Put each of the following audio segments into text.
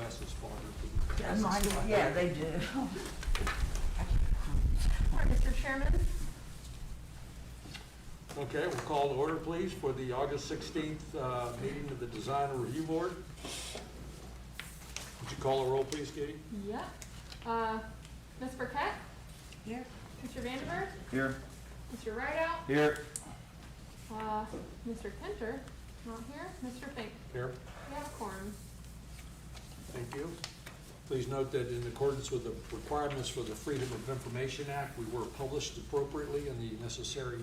glasses foggy. Yeah, they do. All right, Mr. Chairman. Okay, we'll call to order, please, for the August 16th meeting of the Design and Review Board. Would you call a roll, please, Katie? Yeah. Ms. Burkett? Here. Mr. Vandenberg? Here. Mr. Rideout? Here. Mr. Pinter? Not here. Mr. Fink? Here. We have a quorum. Thank you. Please note that in accordance with the requirements for the Freedom of Information Act, we were published appropriately in the necessary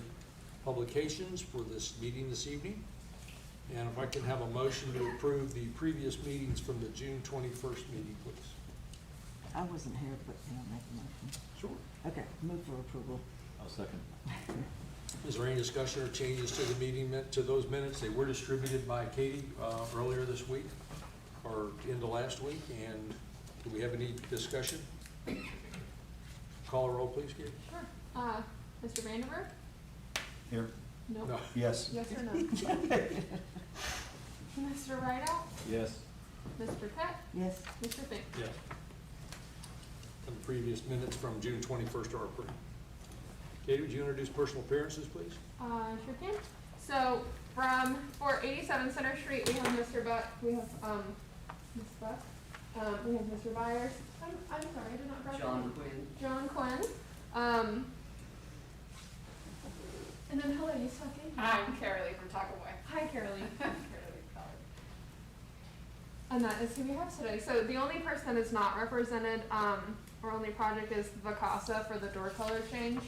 publications for this meeting this evening. And if I can have a motion to approve the previous meetings from the June 21st meeting, please. I wasn't here, but can I make a motion? Sure. Okay, move for approval. I'll second. Is there any discussion or changes to the meeting, to those minutes? They were distributed by Katie earlier this week, or into last week, and do we have any discussion? Call a roll, please, Katie. Sure. Mr. Vandenberg? Here. No. No. Yes. Yes or no? Mr. Rideout? Yes. Ms. Burkett? Yes. Mr. Fink? Yes. And the previous minutes from June 21st are approved. Katie, would you introduce personal appearances, please? Sure can. So for 87 Center Street, we have Mr. Buck, we have Ms. Buck, we have Mr. Byers. I'm sorry, I did not grab John your name. Quinn. John Quinn. And then hello, you talking? I'm Carolee from Talkaway. Hi, Carolee. Carolee College. And that is who we have today. So the only person that is not represented, or only project is Vacasa for the door color change.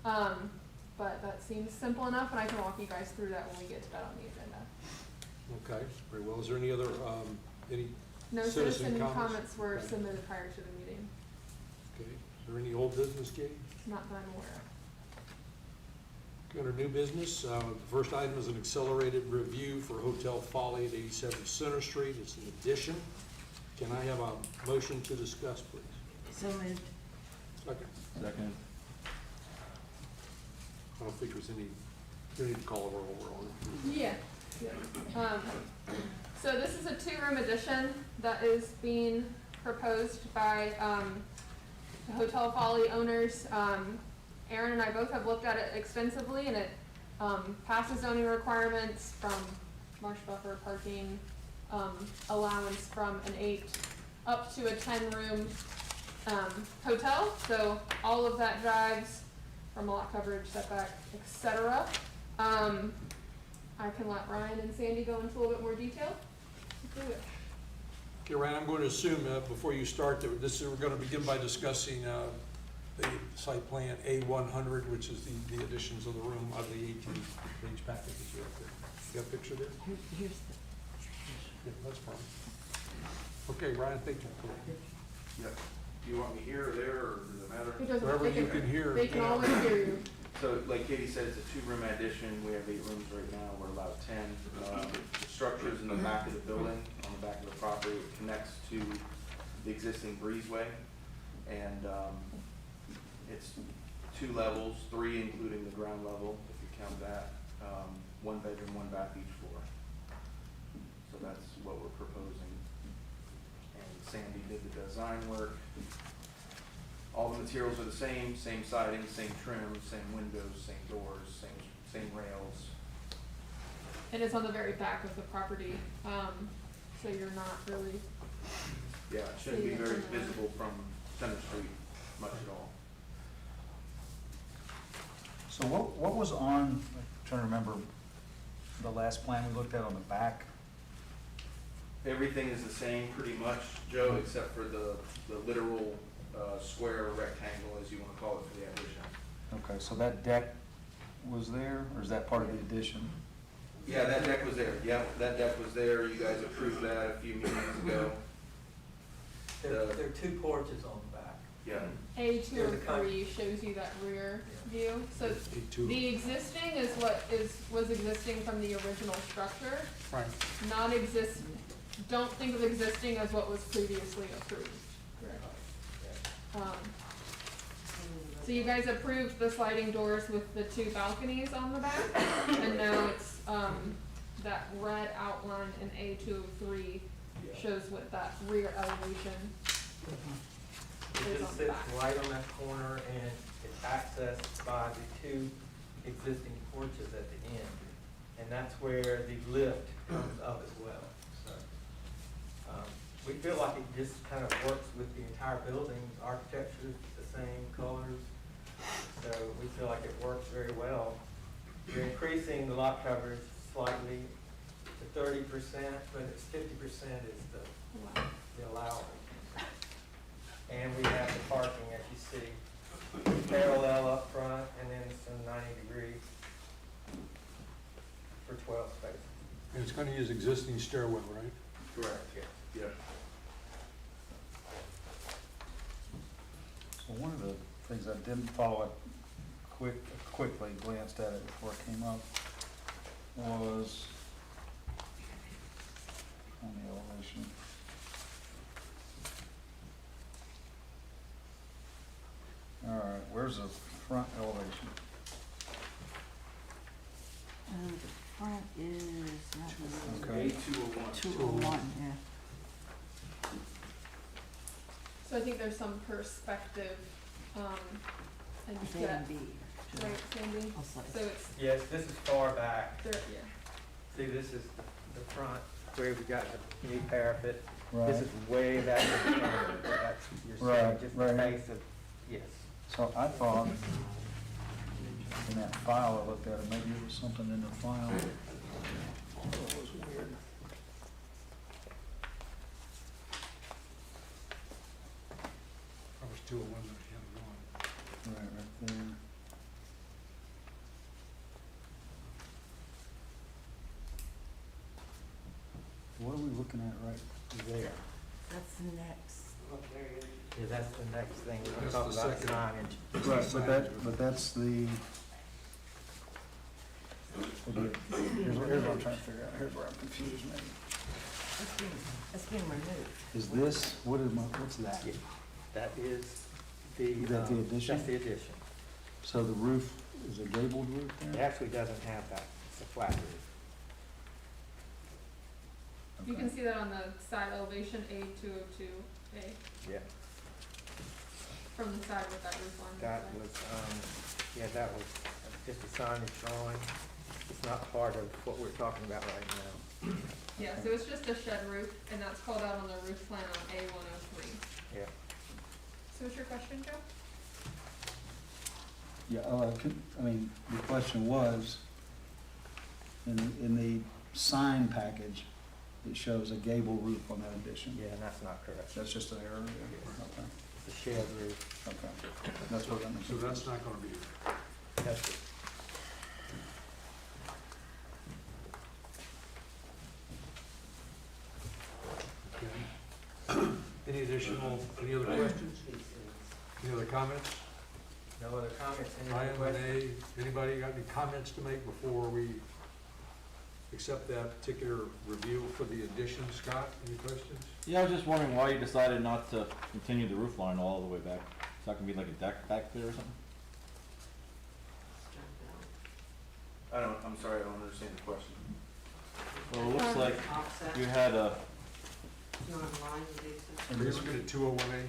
But that seems simple enough, and I can walk you guys through that when we get to that on the agenda. Okay, very well. Is there any other, any No citizen comments were Okay. submitted prior to the meeting, Okay. Is there any old business, Katie? not that I'm aware of. Okay, under new business, the first item is an accelerated review for Hotel Folly at 87 Center Street. It's an addition. Can I have a motion to discuss, please? So moved. Second. Second. I don't think there's any, you need to call a roll. We're on it. Yeah. So this is a 2-room addition that is being proposed by the Hotel Folly owners. Aaron and I both have looked at it extensively, and it passes zoning requirements from marsh buffer, parking, allowance from an 8 up to a 10-room hotel. So all of that drives from lot coverage, setback, etc. I can let Ryan and Sandy go into a little bit more detail. Do it. Okay, Ryan, I'm going to assume before you start that we're going to begin by discussing the site plan A100, which is the additions of the room of the 18-page packet that you have there. You got a picture there? Here's the. Yeah, that's fine. Okay, Ryan, thank you. Yeah. Do you want me here or there, or does it matter? It doesn't- Wherever they you can hear. They can always hear you. So, like Katie said, it's a 2-room addition. We have 8 rooms right now. We're allowed 10. The structure is in the back of the building, on the back of the property. It connects to the existing breezeway, and it's 2 levels, 3 including the ground level, if you count that. 1 bedroom, 1 bath each floor. So that's what we're proposing. And Sandy did the design work. All the materials are the same siding, same trim, same windows, same doors, same rails. And it's on the very back of the property, so you're not really. Yeah, it shouldn't be very visible from Center Street much at all. So what was on, I'm trying to remember, the last plan we looked at on the back? Everything is the same pretty much, Joe, except for the literal square or rectangle, as you want to call it, for the addition. Okay, so that deck was there, or is that part of the addition? Yeah, that deck was there. Yeah, that deck was there. You guys approved that a few meetings ago. There are 2 porches on the back. Yeah. A203 shows you that rear view. So A2. the existing is what was existing from the original structure. Right. Don't think of existing as what was previously approved. Correct. So you guys approved the sliding doors with the 2 balconies on the back, and now it's that red outline in A203 Yeah. shows what that rear elevation It is just on the sits back. right on that corner and it's accessed by the two existing porches at the end. And that's where the lift comes up as well, so. We feel like it just kind of works with the entire building, architecture, the same colors. So we feel like it works very well. We're increasing the lot coverage slightly to 30%, but it's 50% is Wow. the allowable. And we have the parking, as you see, parallel up front and then some 90-degree for 12 spaces. And it's gonna use existing stairwell, right? Correct. Yes. Yeah. So one of the things I didn't follow it quickly glanced at it before it came up was on the elevation. All right, where's the front elevation? The front is, that Okay. A201. 201, yeah. So I think there's some perspective, and I you think get, B. right, Sandy? I'll say. So it's, Yes, this is far back. there, yeah. See, this is the front where we got the new parapet. Right. This is way back in the front. That's, you're seeing Right, just the right. base of, yes. So I thought in that file I looked at, it maybe it was something in the file. Oh, it was weird. That was 201 that I had it on. Right there. What are we looking at right there? That's the next. Yeah, that's the next thing we're gonna That's talk the about, second. signage. Right, but that's the. Here's what I'm trying to figure out, here's where I'm confused maybe. That's being removed. Is this, what's that? Yeah, that is the. Is that the addition? That's the addition. So the roof is a gabled roof It there? actually doesn't have that, it's a flat roof. You Okay. can see that on the side elevation, A202A, Yeah. from the side with that roof line. That was, yeah, that was just a signage drawing. It's not part of what we're talking about right now. Yeah, so it's just a shed roof, and that's called out on the roof plan on A103. Yeah. So what's your question, Joe? Yeah, the question was, in the sign package, it shows a gable roof on that addition. Yeah, and that's not correct. That's just an error? Okay, It's a shed roof. okay. That's what that means. So that's not gonna be there. That's it. Okay. Any other questions? Any other comments? No other comments, any Ryan, other questions? Renee, anybody got any comments to make before we accept that particular review for the addition? Scott, any questions? Yeah, I was just wondering why you decided not to continue the roof line all the way back. It's not gonna be like a deck back there or something? I'm sorry, I don't understand the question. Well, it looks like you had a, Are you looking at 201A?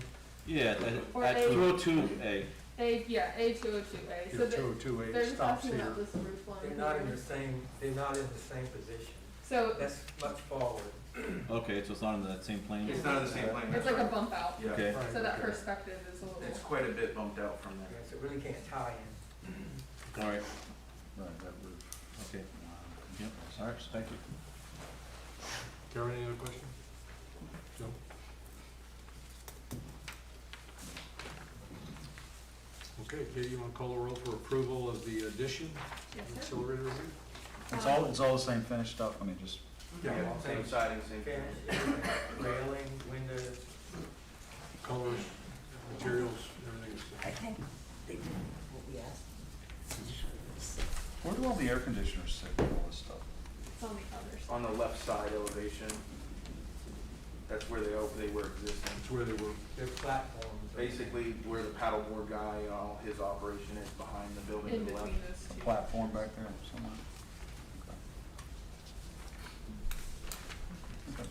yeah, Or at A- 202A. A202A, so Yeah, they're 202A just stops asking here. about this roof line. They're not in here. the same, they're not in the same position. So That's much forward. Okay, so it's not in that same plane? It's not in the same plane. it's like a bump out, Yeah, Okay. Right, so that okay. perspective is a little. it's quite a bit bumped out from there. Yes, it really can't tie in. All right, Right, that roof. okay. Yep, all right, thank you. Karen, any other questions? Joe? Okay, Katie, you want to call the roll for approval of the addition? Yes, sir. Accelerator review? It's all the same finished stuff, I mean, just, Yeah, same siding, same Finish, finish. railing, windows. Colors, materials, everything is I the same. think they did what we asked. where do all the air conditioners sit and all this stuff? It's on the other side. On the left side elevation, that's where they were existing. That's where they were. They're platforms. Basically, where the paddleboard guy, his operation is behind the building In to the left. between those A two. platform back there somewhere? Okay. Okay.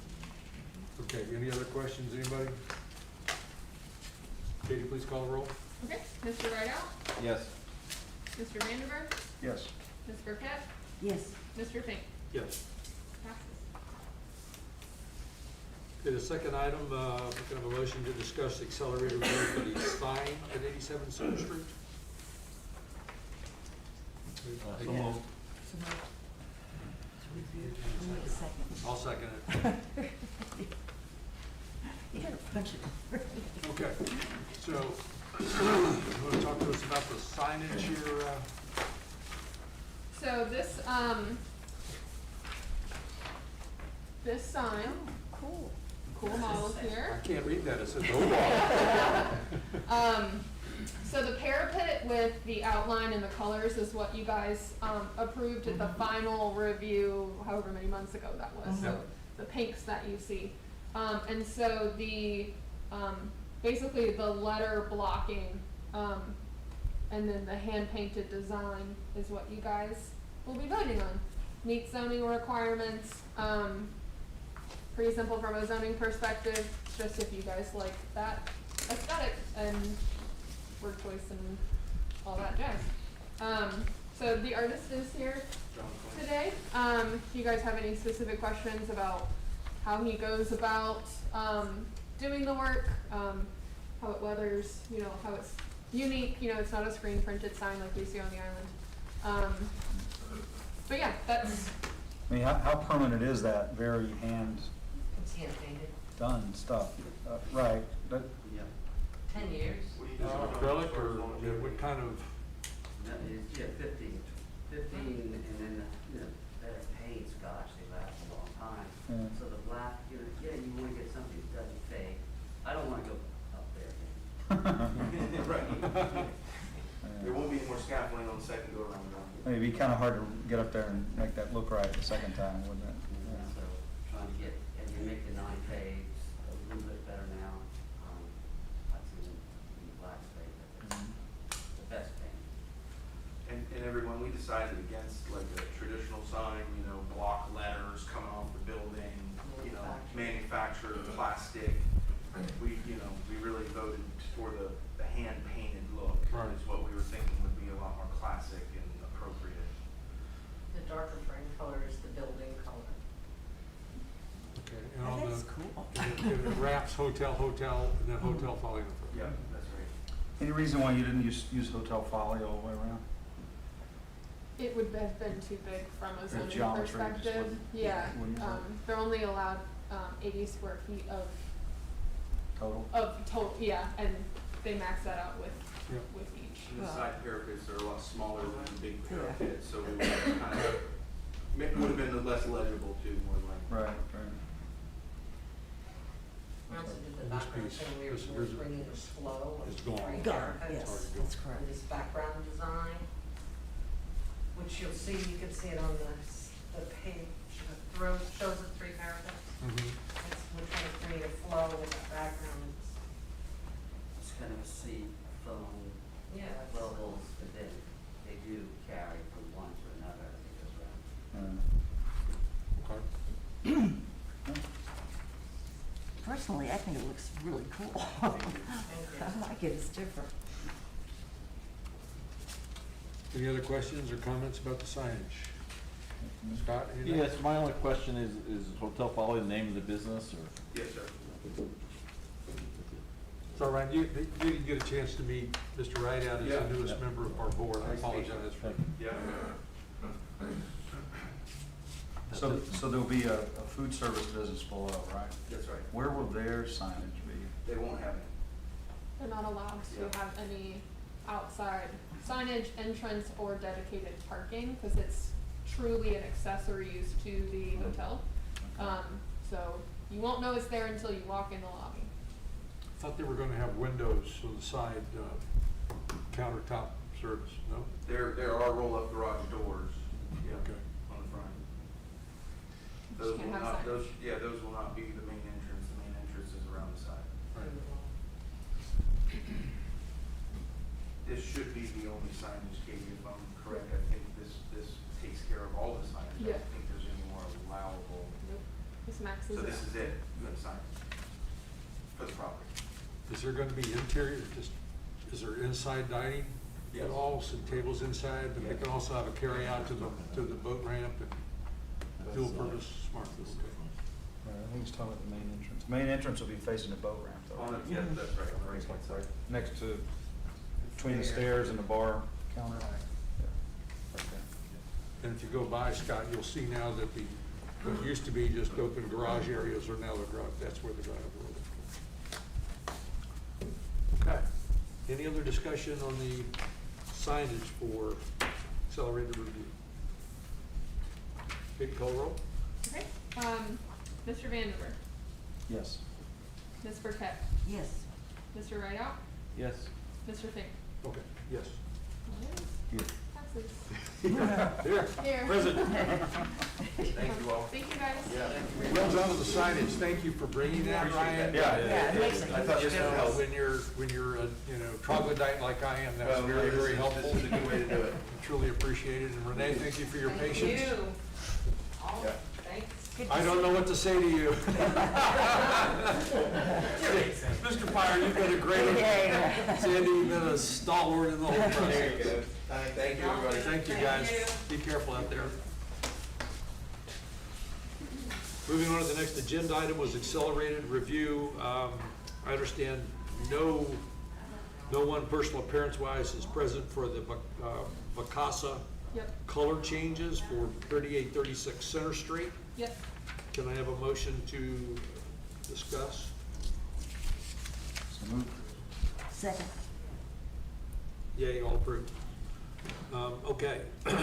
any other questions, anybody? Katie, please call the roll. Okay, Mr. Rideout, Yes. Mr. Vanderberg, Yes. Ms. Burkett, Yes. Mr. Fink. Yes. Passes. Okay, the second item, we can have a motion to discuss accelerated review for the sign at 87 Center Street. So moved. We need a second. I'll second it. You gotta punch it. Okay, so, you want to talk to us about the signage here? So this sign, Cool. cool model I here. can't read that, it says So the parapet with the outline and the colors is what you guys, approved at the final review, however many months ago that was, so Yep. the pinks that you see. And so basically the letter blocking, and then the hand-painted design is what you guys will be voting on. Meet zoning requirements, pretty simple from a zoning perspective, just if you guys like that aesthetic and word choice and all that jazz. So the artist is here today. If you guys have any specific questions about how he goes about, doing the work, how it weathers, how it's unique, it's not a screen printed sign like we see on the island. But yeah, that's, I mean, how permanent is that very hand It's hand painted. done stuff? Right, but 10 years. What do you do? acrylic, or what kind of, No, it's, yeah, 15, and then, better paints, gosh, they last a long time. Yeah. So the black, yeah, you wanna get something that doesn't fade. I don't wanna go up there again. Right. There won't be any more scaffolding on the second go around. It'd be kind of hard to get up there and make that look right the second time, wouldn't it? So trying to get, and you make the 9 fades a little bit better now. I'd say in the black fade, but it's the best paint. And everyone, we decided against like a traditional sign, block letters coming off the building, manufactured plastic. We really voted for the hand painted look. Right. Is what we were thinking would be a lot more classic and appropriate. The darker frame color is the building color. okay, and on That's the, cool. and it wraps hotel, and then hotel following the front. Yeah, that's right. Any reason why you didn't use Hotel Folly all the way around? it would have been too big from a zoning geometry just perspective. wouldn't- Yeah, wouldn't work. they're only allowed, 80 square feet Total? of total, yeah, and they max that out with Yep. each. And the Well- side parapets are a lot smaller than the big Yeah. parapet, so we would have been less legible too, more like. Right. We also did the This background piece, thing, we this were is- bringing the flow of it's the gone. three Gone, parapets. hard yes, to go. that's correct. And this background design, which you can see it on the page, the throw, shows the 3 parapets. We're trying to create a flow with that background. It's kind of a sea foam Yeah, that's- levels, but then they do carry from one to another as it goes around. Okay. Personally, I think it looks really cool. Thank you. I like it, it's different. Any other questions or comments about the signage? Scott, anything? Yes, my only question is Hotel Folly the name of the business, or? Yes, sir. It's all right, you didn't get a chance to meet Mr. Rideout as Yeah. the newest member of our board. I Nice to meet you. apologize for. Yeah. So there'll be a food service business below, right? That's right. Where will their signage be? They won't have any. They're not allowed Yeah. to have any outside signage, entrance, or dedicated parking, because it's truly an accessory use to the hotel. So you won't know it's there until you walk in the lobby. I thought they were gonna have windows on the side, countertop service, no? There are roll-up garage doors, yeah, Okay. on the front. Just Those can't will have not, signage. those will not be the main entrance. The main entrance is around the side. This should be the only signage, Katie, if I'm correct. I think this takes care of all the signage. I Yeah. don't think there's any more allowable. Nope. This maxes So it this out. is it, the sign. for the property. Is there gonna be interior, is there inside dining Yes. at all, some tables inside, but they can also have a carryout to the boat ramp and dual purpose smart food? Right, I think he's talking about the main entrance. Main entrance will be facing the boat ramp though. On the, yeah, that's right, on the right side. Next to, between the stairs and the bar counter. Yeah, right there. And if you go by, Scott, you'll see now that what used to be just open garage areas are now the garage, that's where the garage will be. Okay. Any other discussion on the signage for accelerated review? Big call roll? Okay, Mr. Vandenberg, Yes. Ms. Burkett, Yes. Mr. Rideout, Yes. Mr. Fink. Okay, yes. Here. Passes. Here, Here. present. Thank you all. Thank you, guys. Yeah. Well done with the signage, thank you for bringing that, Ryan. Yeah, it makes a I thought this You would know, help. when you're a, troglodyte like I am, that's Well, very, this very is- helpful. This is a good way to do it. Truly appreciate it, and Renee, thank you for your patience. Thank you. Oh, Yeah. thanks. Good to I don't see know what to say to you. Mr. Pyer, you've been a great, Yeah. Sandy, you've been a stalwart in the whole process. There you go. Thank you, everybody. Thank you, guys. Be careful out there. Moving on to the next agenda item was accelerated review. I understand no one personal appearance-wise is present for the Vacasa Yep, color changes for 3836 Center Street. yep. Can I have a motion to discuss? So move. Second. Yay, all approved. Okay. Do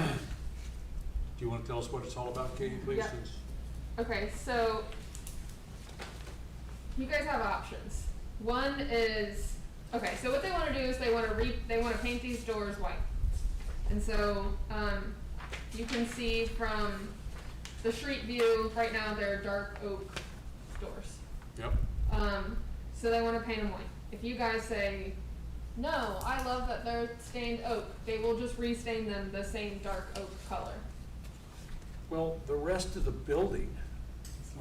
you want to tell us what it's all about, Katie, please? Yeah. Okay, so you guys have options. One is, okay, so what they wanna do is they wanna paint these doors white. And so, you can see from the street view, right now they're dark oak doors. Yep. So they wanna paint them white. If you guys say, no, I love that they're stained oak, they will just restain them the same dark oak color. Well, the rest of the building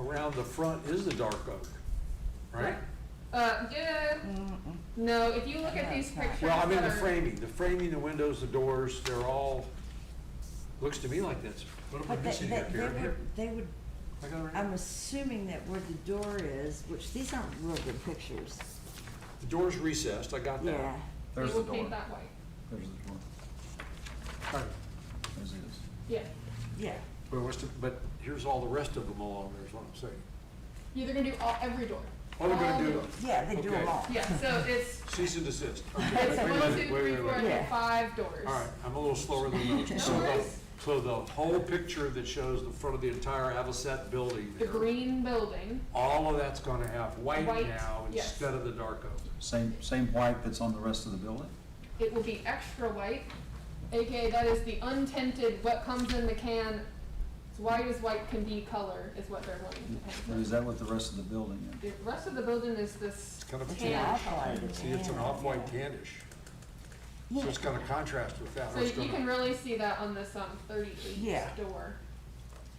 around the front is the dark oak, right? Yeah, no, if you look at these No, it's pictures. Well, I mean, that the framing, the windows, the doors, they're all, looks to me like that's, what am I But missing here, Karen? they would, I got it right I'm here. assuming that where the door is, which these aren't real good pictures. The door's recessed, I got that. Yeah. They There's will the paint door. that white. There's the door. All right. As is. Yeah. Yeah. But here's all the rest of them along there is what I'm saying. Yeah, they're gonna do every door. Oh, they're All gonna the do, doors. Yeah, they do Okay. them all. Yeah, so it's, cease and desist. it's Wait, 1, wait, 2, wait, 3, wait, 4, wait. and Yeah. 5 doors. All right, I'm a little slower than those. No So the- worries. So the whole picture that shows the front of the entire Avocet building The there, green building, all of that's gonna have white White, now yes. instead of the dark oak. Same white that's on the rest of the building? it will be extra white, aka that is the untinted, what comes in the can, as white as white can be color is what they're wanting to Or paint. is that what the rest of the building is? The rest of the building is this Kind of a tan tan. color. See, it's an off-white tannish. So it's gonna contrast with that. So or it's you gonna- can really see that on this 38 Yeah. door.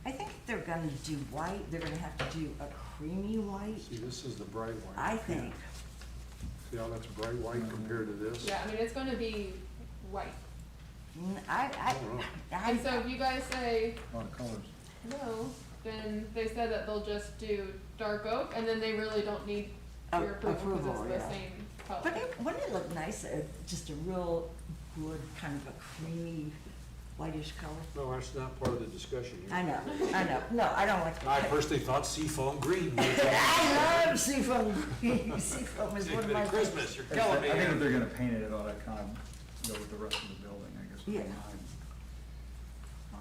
I think if they're gonna do white, they're gonna have to do a creamy white, See, this is the bright white. I think. See how that's bright white compared to this? Yeah, I mean, it's gonna be white. I And so if you guys say A lot of colors. no, then they said that they'll just do dark oak, and then they really don't need your approval because Approval, it's yeah. the same color. But wouldn't it look nice, just a real good, kind of a creamy, whitish color? No, that's not part of the discussion here. I know, no, I don't like. I personally thought seafoam green was. I love seafoam green, seafoam is one of my. Christmas, you're I killing me think if here. they're gonna paint it, it ought to kind of go with the rest of the building, I guess. would be Yeah. my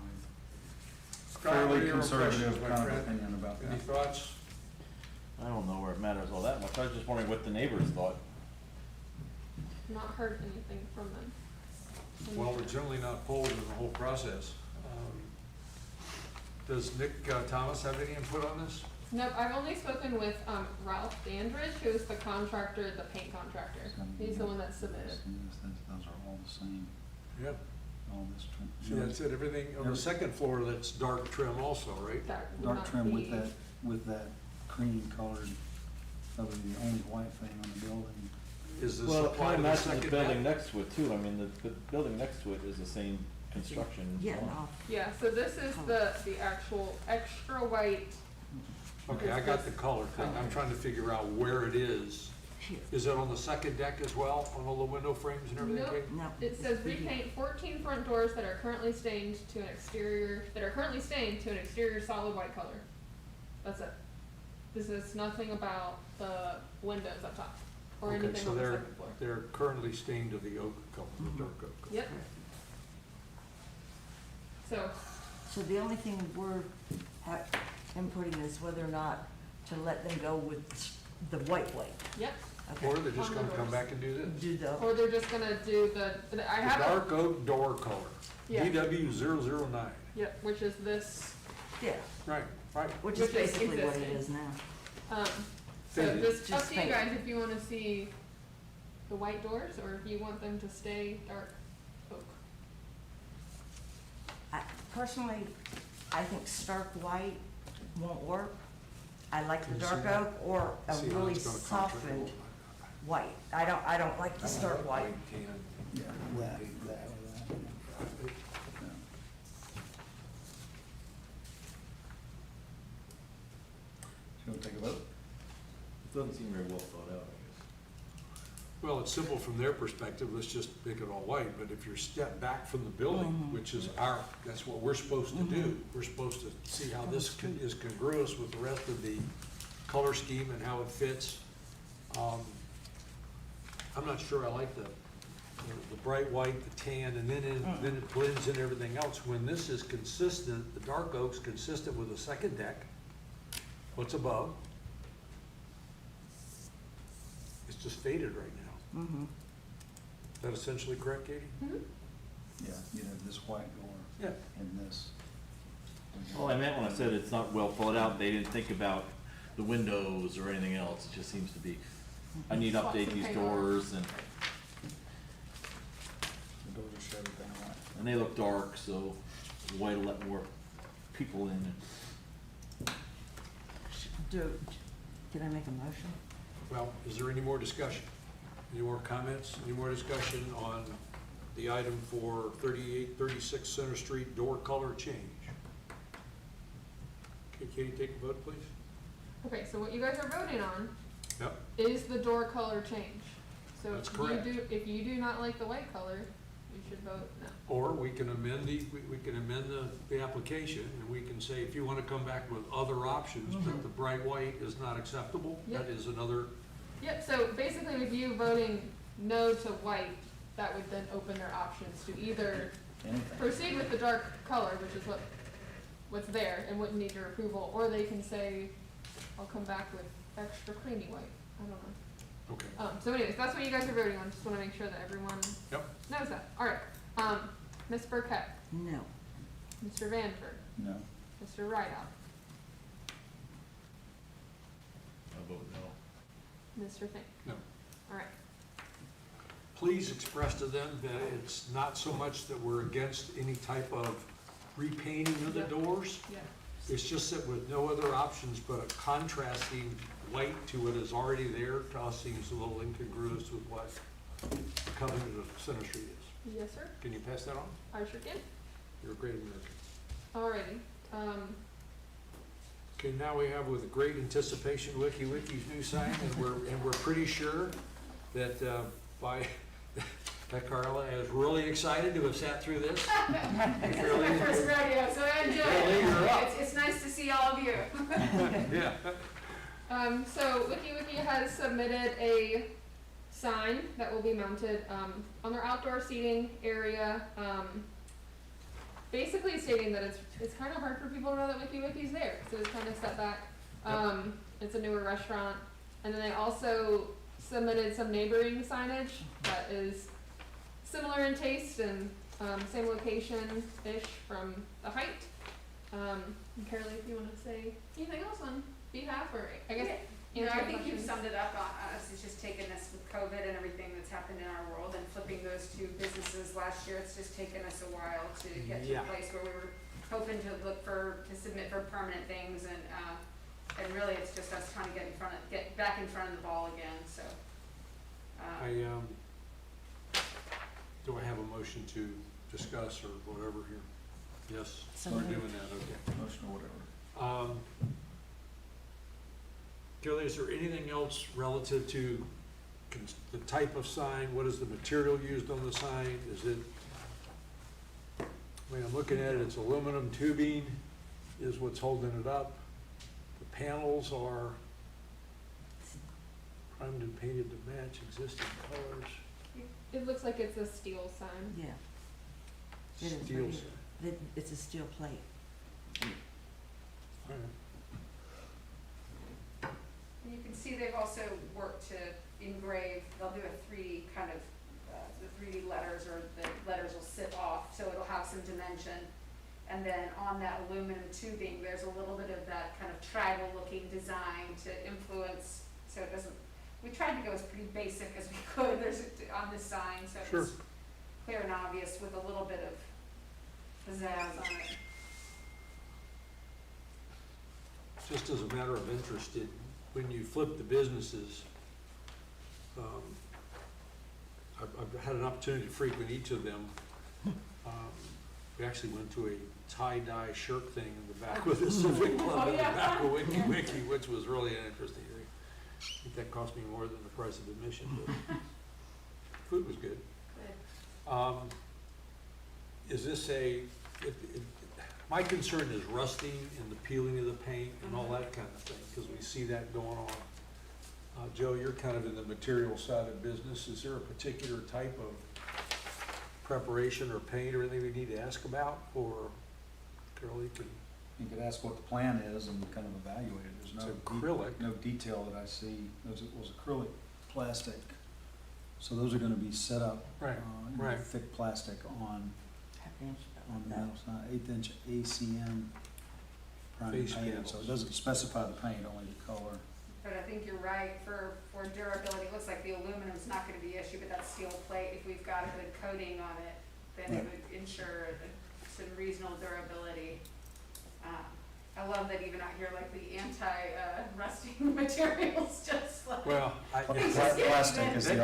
Scott, what are fairly your conservative impressions, my kind of friend? opinion about Any that. thoughts? I don't know where it matters all that much. I was just wondering what the neighbors thought. Not heard anything from them. Well, we're generally not polled in the whole process. Does Nick Thomas have any input on this? Nope, I've only spoken with Ralph Dandridge, who's the contractor, the paint contractor. He's the one that submitted. Those are all the same, Yeah. all this See, that's it, everything on the second floor, that's dark trim also, right? That would dark not trim be- with that cream colored That'll be the only white thing on the building. Is this Well, it apply kind to of the matches the second building deck? next to it too. I mean, the building next to it is the same construction. Yeah, as well. no, Yeah, so this is the actual extra white. Okay, I got the color thing. I'm trying to figure out where it is. here, Is it on the second deck as well, on all the window frames and everything? Nope. Kate? no. It says it's the- repaint 14 front doors that are currently stained to an exterior, solid white color. That's it. This is nothing about the windows up top, or Okay, anything so on the they're, second floor. they're currently stained to the oak color, the dark oak color. Yep, so, So the only thing we're inputting is whether or not to let them go with the white. yep, Or Okay. they're just On the gonna come doors. back and do this. Do the, or they're just gonna do The I have it, dark oak door color, Yeah. DW009. yep, which is this, yeah, Right, right. which is Which is basically what it existing. is now. so Faded. just up Just to you fade. guys if you wanna see the white doors, or if you want them to stay dark oak. Personally, I think stark white won't work. I like the Can you dark see that? oak or a See how really it's gonna contrast softened white. I don't like the stark white. Tan. Yeah, that, or that. Yeah. So you want to take a vote? It doesn't seem very well thought out, I guess. Well, it's simple from their perspective, let's just make it all white, but if you're step back from the building, which is that's what we're supposed to do. We're supposed to see how this is congruous with the rest of the color scheme and how it fits. I'm not sure I like the bright white, the tan, and then it blends in everything else. When this is consistent, the dark oak's consistent with the second deck, what's above. It's just faded right now. Mm-hmm. Is that essentially correct, Katie? Yeah, you have this white door Yeah. and this. Well, I meant when I said it's not well thought out, they didn't think about the windows or anything else. It just seems to be, I need to Lots update of these paint doors and The doors show everything white. they look dark, so white will let more people in. Can I make a motion? Well, is there any more discussion? Any more comments? Any more discussion on the item for 3836 Center Street door color change? Okay, Katie, take a vote, please. Okay, so what you guys are voting on Yep. is the door color change. So That's if correct. if you do not like the white color, you should vote no. Or we can amend we can amend the application, and we can say, if you want to come back with other options, but the bright white is not acceptable, that Yep. is another, Yep, so basically with you voting no to white, that would then open their options to either Anything. proceed with the dark color, which is what's there and wouldn't need your approval, or they can say, I'll come back with extra creamy white. I don't know. okay. So anyways, that's what you guys are voting on. Just wanna make sure that everyone Yep. knows that. Alright, Ms. Burkett, No. Mr. Vanford, No. Mr. Rideout, I vote no. Mr. Fink. No. Alright, Please express to them that it's not so much that we're against any type of repainting of the Yep. doors. yeah. It's just that with no other options but a contrasting white to what is already there, to us seems a little incongruous with what the covenant of Center Street is. Yes, sir. Can you pass that on? I sure can. You're a great American. Alrighty, Okay, now we have with great anticipation WikiWiki's new sign, and we're pretty sure that that Carla is really excited to have sat through this. This is my first rodeo, so I enjoy Really, you're up. it. It's nice to see all of you. Yeah. so WikiWiki has submitted a sign that will be mounted, on their outdoor seating area, basically stating that it's kind of hard for people to know that WikiWiki's there, so it's kind of set back. It's a newer restaurant, and then they also submitted some neighboring signage that is similar in taste and same location-ish from the height. Carolee, if you want to say anything else on behalf, or I guess No, answer I think you've questions. summed it up. Us, it's just taken us with COVID and everything that's happened in our world and flipping those two businesses last year. It's just taken us a while to get to Yeah. a place where we were hoping to submit for permanent things, and And really, it's just us trying to get back in front of the ball again, so. Do I have a motion to discuss or whatever here? Yes, So we're moved. doing that, okay. Motion or whatever. Kelly, is there anything else relative to the type of sign? What is the material used on the sign? Is it, I mean, I'm looking at it, it's aluminum tubing is what's holding it up. The panels are primed and painted to match existing colors. It looks like it's a steel sign. Yeah. It is Steel right sign. here. It's a steel plate. All right. And you can see they've also worked to engrave, they'll do a 3D kind of, the 3D letters, or the letters will sit off, so it'll have some dimension. And then on that aluminum tubing, there's a little bit of that kind of tribal looking design to influence, so it doesn't, we tried to go as pretty basic as we could, on this sign, so Sure. it's clear and obvious with a little bit of pizzazz on it. Just as a matter of interest, when you flip the businesses, I've had an opportunity to frequent each of them. We actually went to a tie-dye shirt thing in the back with the Civic Club in the back of Wiki Wiki, which was really an interesting thing. I think that cost me more than the price of admission, but food was good. Good. Is this my concern is rusting and the peeling of the paint and all that kind of thing, because we see that going on. Joe, you're kind of in the material side of business. Is there a particular type of preparation or paint or anything we need to ask about, or Carol, you can? You could ask what the plan is and kind of evaluate it. There's It's no acrylic. no detail that I see. It was acrylic plastic. So those are gonna be set up. Right, in right. Thick plastic on Half-inch. the metal side, 1/8" ACM prime Face paint. panels. So it doesn't specify the paint, only the color. But I think you're right, for durability, it looks like the aluminum's not gonna be an issue, but that steel plate, if we've got a good coating on it, then it would ensure some reasonable durability. I love that even out here, like the anti-rusting materials, just like. Well, Plastic is that the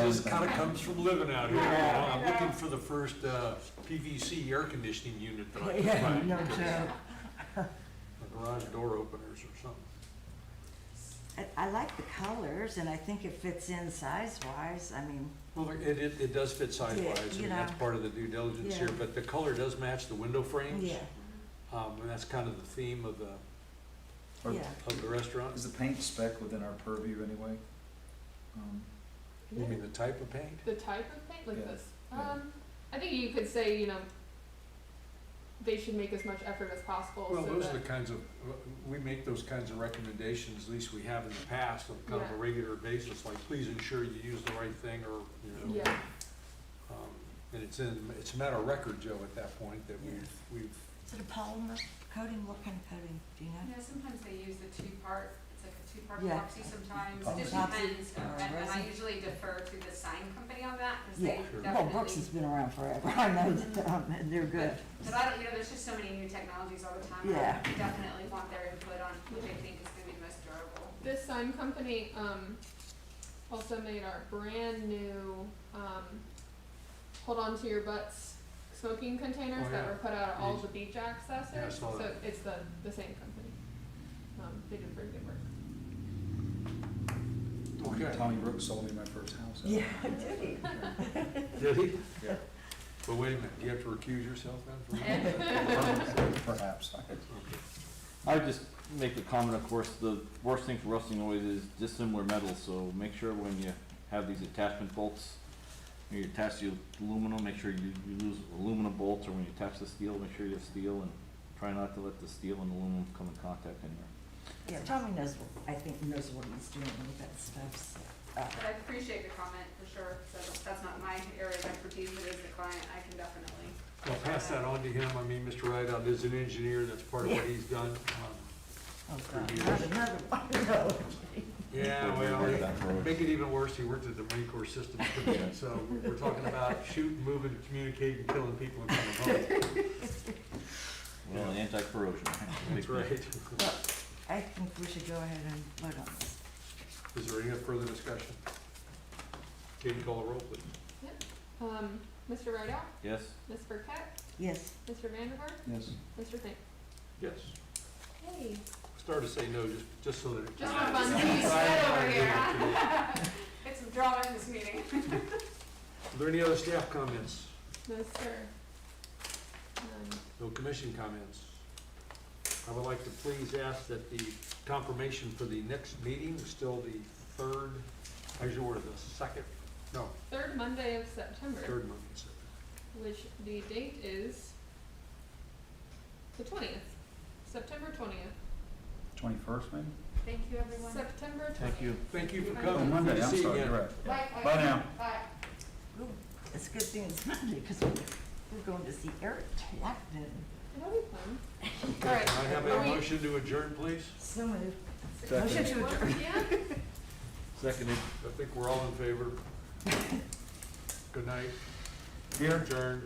only just kind of thing. comes from living out here. Yeah, I'm I know. looking for the first PVC air conditioning unit that I can Yeah, find. no joke. Or garage door openers or something. I like the colors, and I think it fits in size-wise. I mean, Well, it does fit size-wise, Yeah, you and that's know. part of the due diligence here, Yeah. but the color does match the window frames. yeah, And that's kind of the theme of the Or yeah. restaurant. Is the paint spec within our purview anyway? You mean the type of paint? The type of paint, like Yeah, this. yeah. I think you could say, they should make as much effort as possible. Well, so those are that- the kinds of, we make those kinds of recommendations, at least we have in the past, on kind of a Yeah. regular basis, like, please ensure you use the right thing, or, Yeah, and it's a matter of record, Joe, at that point, that we've, Is it a polymer coating? What kind of coating? Do you know? Yeah, sometimes they use the two-part, it's like a two-part Yeah. epoxy sometimes, it Epoxy. just depends, Or and I resin. usually defer to the sign company on that, because Yeah. they Sure. Well, Brooks has definitely. been around forever. I know that they're good. But I don't, there's just so many new technologies all the time, Yeah. I definitely want their input on who they think is gonna be the most durable. this sign company, also made our brand new, hold on to your butts smoking containers Oh, that yeah. were put out at all Beach. the beach accesses. Yeah, I saw So that. it's the same company. They did pretty good work. Okay. Tommy Brooks sold me my first house. out Yeah, there. did he? did he? Yeah. But wait a minute, do you have to recuse yourself then from that? Perhaps. Okay. I would just make a comment, of course, the worst thing for rusting always is dissimilar metals, so make sure when you have these attachment bolts, when you attach the aluminum, make sure you use aluminum bolts, or when you attach the steel, make sure you have steel, and try not to let the steel and aluminum come in contact anywhere. Yeah, Tommy knows, I think knows what he's doing with that stuff, so. But I appreciate the comment for sure, so that's not my area of expertise, but as the client, I can definitely. I'll pass that on to him. I mean, Mr. Rideout is an engineer, that's part of what he's done. Oh, For God, years. not another one, no. Yeah, well, make it even worse, he worked at the Marine Corps Systems Command, so we're talking about shooting, moving, communicating, killing people and coming home. Well, anti-corrosion. That's right. I think we should go ahead and vote on this. Is there any further discussion? Katie, call the roll, please. Mr. Rideout, Yes? Ms. Burkett, Yes, Mr. Vanderberg, Yes. Mr. Fink. Yes. Hey, Start to say no, just so that. just for fun. Over here. It's some drama in this meeting. Are there any other staff comments? No, sir. No commission comments? I would like to please ask that the confirmation for the next meeting is still the third, how's your word, the second, no, Third Monday of September, third Monday in September. which the date is the 20th, September 20th. 21st, maybe? Thank you, everyone. September 20th. Thank you. Thank you for Oh, coming. Oh, Monday, Good to I'm see you sorry, again. you're right. Bye. Bye now. Bye. Ooh, it's a good thing it's Monday, because we're going to see Eric Clapton. That'll be fun. All right. Can I have Are a we- motion to adjourn, please? So moved. Second. Motion to 1 adjourn. p.m.? Seconded. I think we're all in favor. Good night. Here? Adjourned.